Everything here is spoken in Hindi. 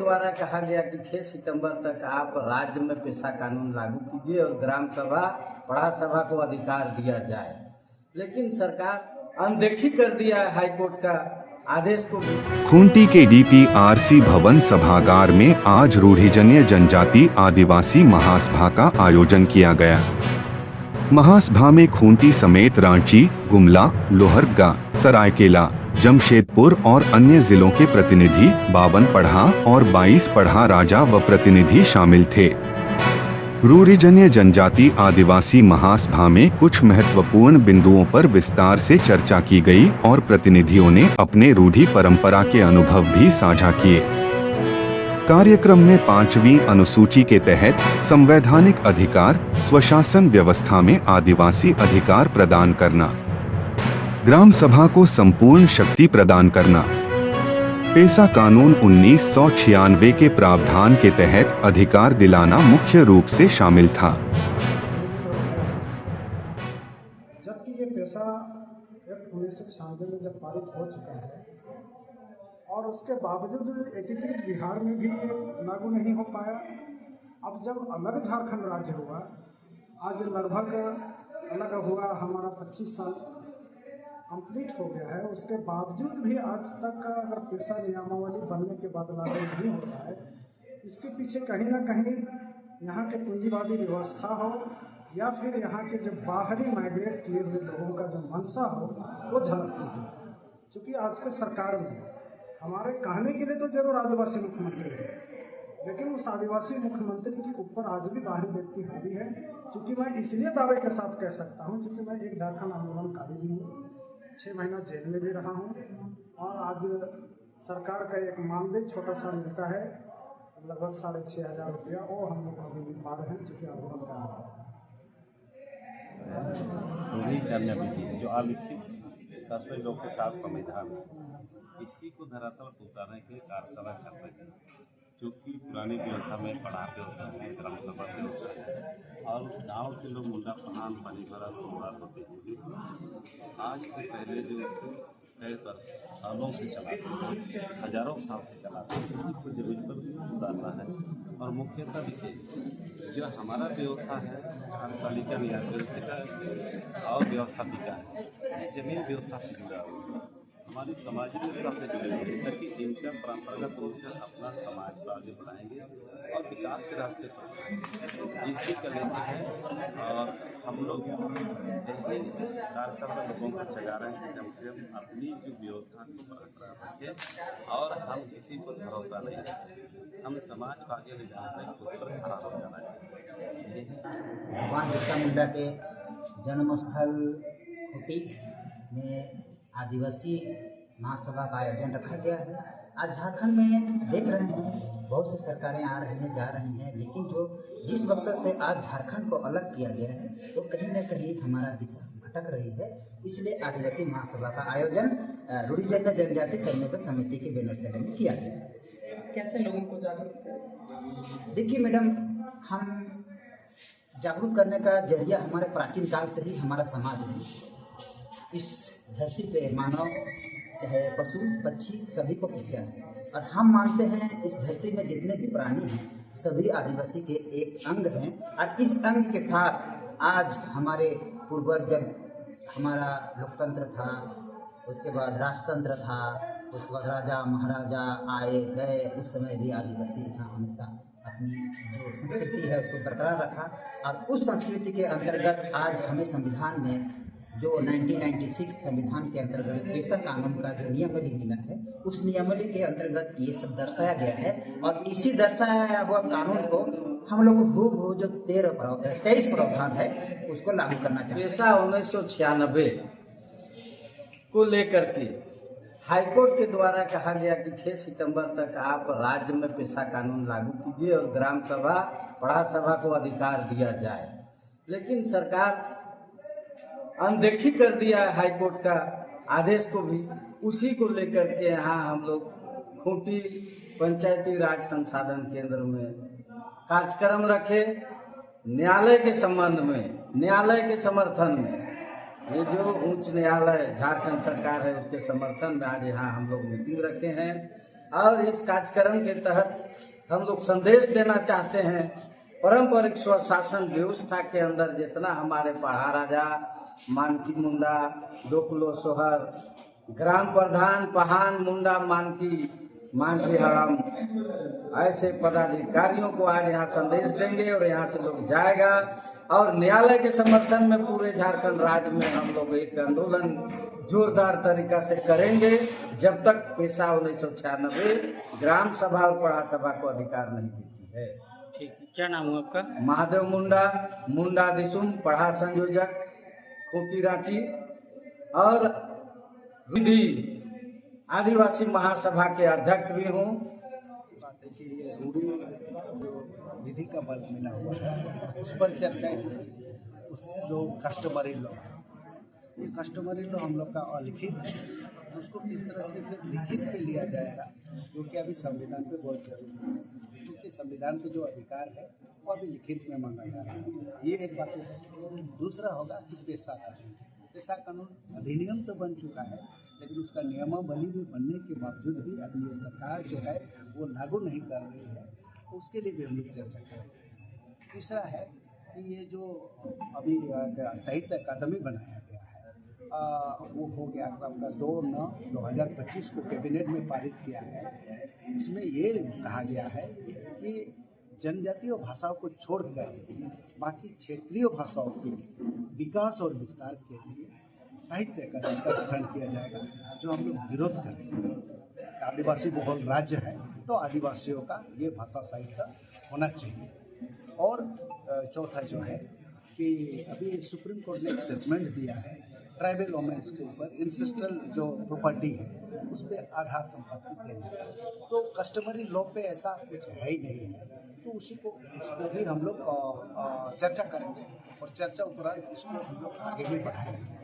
द्वारा कहा गया कि 6 सितंबर तक आप राज्य में पेशा कानून लागू कीजिए और ग्राम सभा पढ़ा सभा को अधिकार दिया जाए, लेकिन सरकार अनदेखी कर दिया है हाईकोर्ट का आदेश को भी। खूंटी के डीपीआरसी भवन सभागार में आज रूढ़िजन्य जनजाति आदिवासी महासभा का आयोजन किया गया। महासभा में खूंटी समेत रांची, गुमला, लोहरदगा, सरायकेला, जमशेदपुर और अन्य जिलों के प्रतिनिधि, 52 पढ़ा और 22 पढ़ा राजा व प्रतिनिधि शामिल थे। रूढ़िजन्य जनजाति आदिवासी महासभा में कुछ महत्वपूर्ण बिंदुओं पर विस्तार से चर्चा की गई और प्रतिनिधियों ने अपने रूढ़ि परंपरा के अनुभव भी साझा किए। कार्यक्रम में 5वीं अनुसूची के तहत संवैधानिक अधिकार, स्वशासन व्यवस्था में आदिवासी अधिकार प्रदान करना, ग्राम सभा को संपूर्ण शक्ति प्रदान करना, पेशा कानून 1996 के प्रावधान के तहत अधिकार दिलाना मुख्य रूप से शामिल था। जबकि ये पेशा एक्ट 1996 में जब पारित हो चुका है और उसके बावजूद एकीकृत बिहार में भी ये लागू नहीं हो पाया। अब जब अलग झारखंड राज्य हुआ, आज लगभग अलग हुआ हमारा 25 साल कंप्लीट हो गया है, उसके बावजूद भी आज तक अगर पेशा नियमावली बनने के बाद लागू नहीं हो रहा है, इसके पीछे कहीं ना कहीं यहाँ के पूंजीवादी व्यवस्था हो या फिर यहाँ के जो बाहरी माइग्रेट किए हुए लोगों का जो मंशा हो वो झलकती है। क्योंकि आज के सरकार में हमारे कहने के लिए तो जरूर आदिवासी मुख्यमंत्री है, लेकिन उस आदिवासी मुख्यमंत्री के ऊपर आज भी बाहरी व्यक्ति हावी है। क्योंकि मैं इसलिए दावे के साथ कह सकता हूँ क्योंकि मैं एक झारखंड आंदोलनकारी भी हूँ, 6 महीना जेल में भी रहा हूँ और आज सरकार का एक मानदेय छोटा सा मिलता है, लगभग 6,500 रुपया, वो हम लोग अभी भी पा रहे हैं चूँकि आंदोलन कर रहे हैं। जो अलिखित 7वें लोक के साथ संविधान इसी को धरातल पर उतारने के लिए कार्यशाला चल रही है। चूँकि पुरानी व्यवस्था में पढ़ाते होता है, ग्राम सभा के होता है और गाँव के लोग मुंडा प्रधान बनी भरा सोमवार होते हैं। आज से पहले जो कई पर सालों से चलाते हैं, हजारों साल से चलाते हैं, इसी को जमीन पर उतारना है। और मुख्यतः देखिए जो हमारा व्यवस्था है, कार्यपालिका नियंत्रण और व्यवस्थापिका है, जमीन व्यवस्था से जुड़ा हुआ है, हमारी सामाजिक व्यवस्था से जुड़े हुए हैं, ताकि इनका परंपरागत रूप से अपना समाज को आगे बढ़ाएंगे और विकास के रास्ते पर इसी का लेते हैं। और हम लोग कार्यशाला लोगों को जगा रहे हैं कम से कम अपनी जो व्यवस्था को बरकरार रखें और हम किसी पर भरोसा नहीं रखें, हम समाज को आगे ले जाने का उस पर खड़ा हो जाना चाहिए। भगवान बिरसा मुंडा के जन्मस्थल खूंटी में आदिवासी महासभा का आयोजन रखा गया है। आज झारखंड में देख रहे हैं बहुत सी सरकारें आ रही हैं, जा रही हैं, लेकिन जो जिस मकसद से आज झारखंड को अलग किया गया है वो कहीं न कहीं हमारा दिशा भटक रही है। इसलिए आदिवासी महासभा का आयोजन रूढ़िजन्य जनजाति समन्वय समिति के बैनर तले में किया गया है। कैसे लोगों को जागरूक करें? देखिए मैडम, हम जागरूक करने का जरिया हमारे प्राचीन काल से ही हमारा समाज है। इस धरती पे मानव चाहे पशु पक्षी सभी को शिक्षा है और हम मानते हैं इस धरती में जितने भी प्राणी हैं सभी आदिवासी के एक अंग हैं। और इस अंग के साथ आज हमारे पूर्वज जब हमारा लोकतंत्र था, उसके बाद राजतंत्र था, उसके बाद राजा महाराजा आए गए, उस समय भी आदिवासी यहाँ हमेशा अपनी जो संस्कृति है उसको बरकरार रखा। और उस संस्कृति के अंतर्गत आज हमें संविधान में जो 1996 संविधान के अंतर्गत पेशा कानून का जो नियमावली मिला है, उस नियमावली के अंतर्गत ये सब दर्शाया गया है। और इसी दर्शाया हुआ कानून को हम लोग हूबहू जो 23 प्रावधान है उसको लागू करना चाहिए। पेशा 1996 को लेकर के हाईकोर्ट के द्वारा कहा गया कि 6 सितंबर तक आप राज्य में पेशा कानून लागू कीजिए और ग्राम सभा पढ़ा सभा को अधिकार दिया जाए, लेकिन सरकार अनदेखी कर दिया है हाईकोर्ट का आदेश को भी। उसी को लेकर के यहाँ हम लोग खूंटी पंचायती राज संसाधन केंद्र में कार्यक्रम रखे, न्यायालय के संबंध में, न्यायालय के समर्थन में। ये जो उच्च न्यायालय झारखंड सरकार है उसके समर्थन में आज यहाँ हम लोग मीटिंग रखे हैं। और इस कार्यक्रम के तहत हम लोग संदेश देना चाहते हैं, पारंपरिक स्वशासन व्यवस्था के अंदर जितना हमारे पढ़ा राजा, मानकी मुंडा, दोकलो सोहर, ग्राम प्रधान पहान मुंडा मानकी हड़म, ऐसे पदाधिकारियों को आज यहाँ संदेश देंगे और यहाँ से लोग जाएगा और न्यायालय के समर्थन में पूरे झारखंड राज्य में हम लोग एक आंदोलन जोरदार तरीका से करेंगे जब तक पेशा 1996 ग्राम सभा और पढ़ा सभा को अधिकार नहीं देती है। ठीक है, क्या नाम हुआ आपका? महादेव मुंडा दिसुम, पढ़ा संयोजक, खूंटी रांची और विधि आदिवासी महासभा के अध्यक्ष भी हूँ। बात है कि ये रूढ़ी जो विधि का बल मिला हुआ है उस पर चर्चाएं हुई। उस जो कस्टमरी लॉ है, ये कस्टमरी लॉ हम लोग का अलिखित है, तो उसको किस तरह से फिर लिखित पे लिया जाएगा, क्योंकि अभी संविधान पे बहुत जरूरी है, क्योंकि संविधान पे जो अधिकार है वो अभी लिखित में मांगा जा रहा है। ये एक बात है। दूसरा होगा कि पेशा कानून अधिनियम तो बन चुका है, लेकिन उसका नियमावली भी बनने के बावजूद भी अभी ये सरकार जो है वो लागू नहीं कर रही है, तो उसके लिए भी हम लोग चर्चा करेंगे। तीसरा है कि ये जो अभी साहित्य अकादमी बनाया गया है वो हो गया आपका 2/9/2025 को कैबिनेट में पारित किया है। इसमें ये कहा गया है कि जनजातीय भाषाओं को छोड़कर बाकी क्षेत्रीय भाषाओं के विकास और विस्तार के लिए साहित्य अकादमी का गठन किया जाएगा, जो हम लोग विरोध करेंगे। आदिवासी बहुल राज्य है तो आदिवासियों का ये भाषा साहित्य होना चाहिए। और चौथा जो है कि अभी सुप्रीम कोर्ट ने जजमेंट दिया है ट्राइबल वोमेन्स के ऊपर, इंसेस्ट्रल जो प्रॉपर्टी है उस पर आधा संपत्ति देने का, तो कस्टमरी लॉ पे ऐसा कुछ है ही नहीं है, तो उसको भी हम लोग चर्चा करेंगे और चर्चा उपरांत इसको हम लोग आगे भी बढ़ाएंगे।